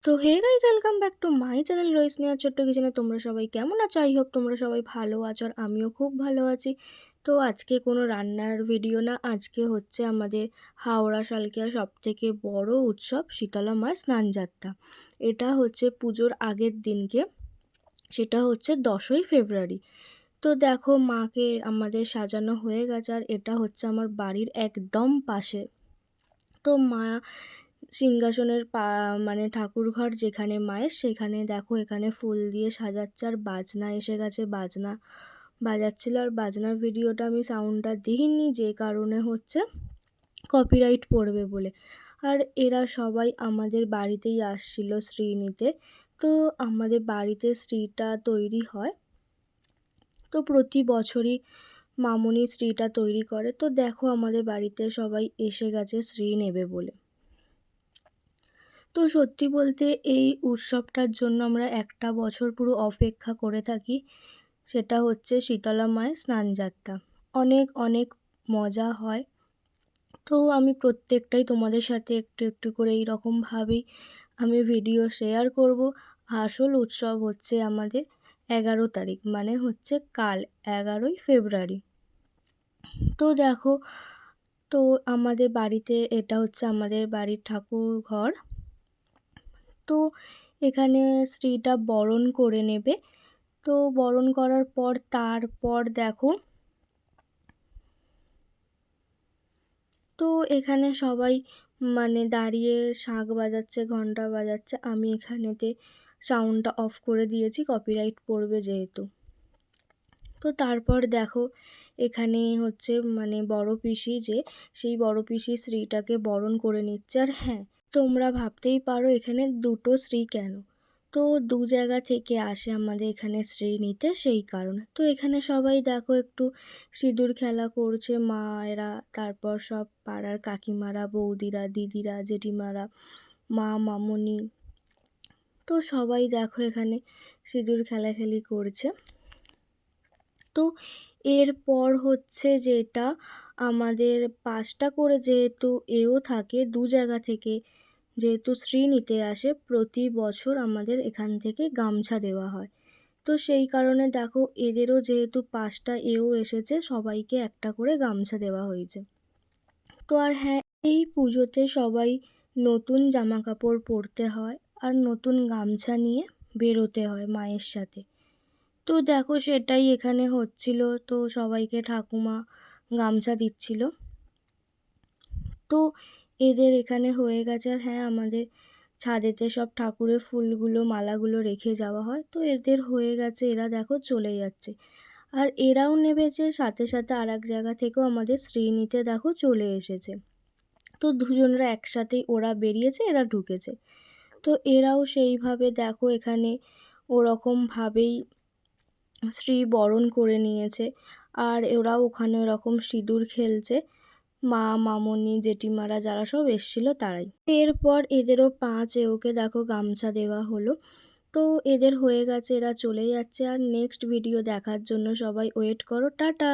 তো hey guys, welcome back to my channel রয়েস নেওয়ার ছোট্ট কিচেনে। তোমরা সবাই কেমন আছো? আই হোপ তোমরা সবাই ভালো আছো, আর আমিও খুব ভালো আছি। তো আজকে কোনো রান্নার ভিডিও না, আজকে হচ্ছে আমাদের হাওড়া শালকিয়া সবথেকে বড় উৎসব শীতলা মায়ের স্নানযাত্রা। এটা হচ্ছে পুজোর আগের দিনকে, সেটা হচ্ছে 10ই ফেব্রুয়ারি। তো দেখো, মাকে আমাদের সাজানো হয়ে গেছে, আর এটা হচ্ছে আমার বাড়ির একদম পাশে। তো মা সিংহাসনের মানে ঠাকুরঘর যেখানে মায়ের, সেখানে দেখো এখানে ফুল দিয়ে সাজাচ্ছে, আর বাজনা এসে গেছে, বাজনা বাজাচ্ছিল। আর বাজনার ভিডিওটা আমি সাউন্ডটা দিইনি, যে কারণে হচ্ছে কপিরাইট পড়বে বলে। আর এরা সবাই আমাদের বাড়িতেই আসছিল শ্রী নিতে। তো আমাদের বাড়িতে শ্রীটা তৈরি হয়, তো প্রতি বছরই মামুনি শ্রীটা তৈরি করে। তো দেখো আমাদের বাড়িতে সবাই এসে গেছে শ্রী নেবে বলে। তো সত্যি বলতে এই উৎসবটার জন্য আমরা একটা বছর পুরো অপেক্ষা করে থাকি, সেটা হচ্ছে শীতলা মায়ের স্নানযাত্রা। অনেক অনেক মজা হয়। তো আমি প্রত্যেকটাই তোমাদের সাথে একটু একটু করে এইরকমভাবেই আমি ভিডিও শেয়ার করব। আসল উৎসব হচ্ছে আমাদের 11 তারিখ, মানে হচ্ছে কাল 11ই ফেব্রুয়ারি। তো দেখো, তো আমাদের বাড়িতে এটা হচ্ছে আমাদের বাড়ির ঠাকুর ঘর। তো এখানে শ্রীটা বরণ করে নেবে। তো বরণ করার পর তারপর দেখো, তো এখানে সবাই মানে দাঁড়িয়ে শাঁখ বাজাচ্ছে, ঘন্টা বাজাচ্ছে। আমি এখানেতে সাউন্ডটা অফ করে দিয়েছি, কপিরাইট পড়বে যেহেতু। তো তারপর দেখো এখানে হচ্ছে মানে বড় পিসি, যে সেই বড় পিসি শ্রীটাকে বরণ করে নিচ্ছে। আর হ্যাঁ, তোমরা ভাবতেই পারো এখানে দুটো শ্রী কেন। তো দু জায়গা থেকে আসে আমাদের এখানে শ্রী নিতে, সেই কারণে। তো এখানে সবাই দেখো একটু সিঁদুর খেলা করছে, মায়েরা, তারপর সব পাড়ার কাকিমারা, বৌদিরা, দিদিরা, জেঠিমারা, মা, মামুনি। তো সবাই দেখো এখানে সিঁদুর খেলাখেলি করছে। তো এরপর হচ্ছে যেটা আমাদের 5টা করে, যেহেতু এও থাকে দু জায়গা থেকে, যেহেতু শ্রী নিতে আসে, প্রতি বছর আমাদের এখান থেকে গামছা দেওয়া হয়। তো সেই কারণে দেখো এদেরও যেহেতু 5টা এও এসেছে, সবাইকে একটা করে গামছা দেওয়া হয়েছে। তো আর হ্যাঁ, এই পুজোতে সবাই নতুন জামা কাপড় পরতে হয়, আর নতুন গামছা নিয়ে বেরোতে হয় মায়ের সাথে। তো দেখো সেটাই এখানে হচ্ছিল। তো সবাইকে ঠাকুমা গামছা দিচ্ছিল। তো এদের এখানে হয়ে গেছে। আর হ্যাঁ, আমাদের ছাদেতে সব ঠাকুরের ফুলগুলো, মালাগুলো রেখে যাওয়া হয়। তো এদের হয়ে গেছে, এরা দেখো চলে যাচ্ছে। আর এরাও নেবেছে, সাথে সাথে আর এক জায়গা থেকেও আমাদের শ্রী নিতে দেখো চলে এসেছে। তো দুজনরা একসাথেই, ওরা বেরিয়েছে, এরা ঢুকেছে। তো এরাও সেইভাবে দেখো এখানে ওরকমভাবেই শ্রী বরণ করে নিয়েছে। আর ওরাও ওখানে ওরকম সিঁদুর খেলছে, মা, মামুনি, জেঠিমারা যারা সব এসছিল তারাই। এরপর এদেরও 5 এওকে দেখো গামছা দেওয়া হলো। তো এদের হয়ে গেছে, এরা চলে যাচ্ছে। আর নেক্সট ভিডিও দেখার জন্য সবাই ওয়েট করো। টাটা।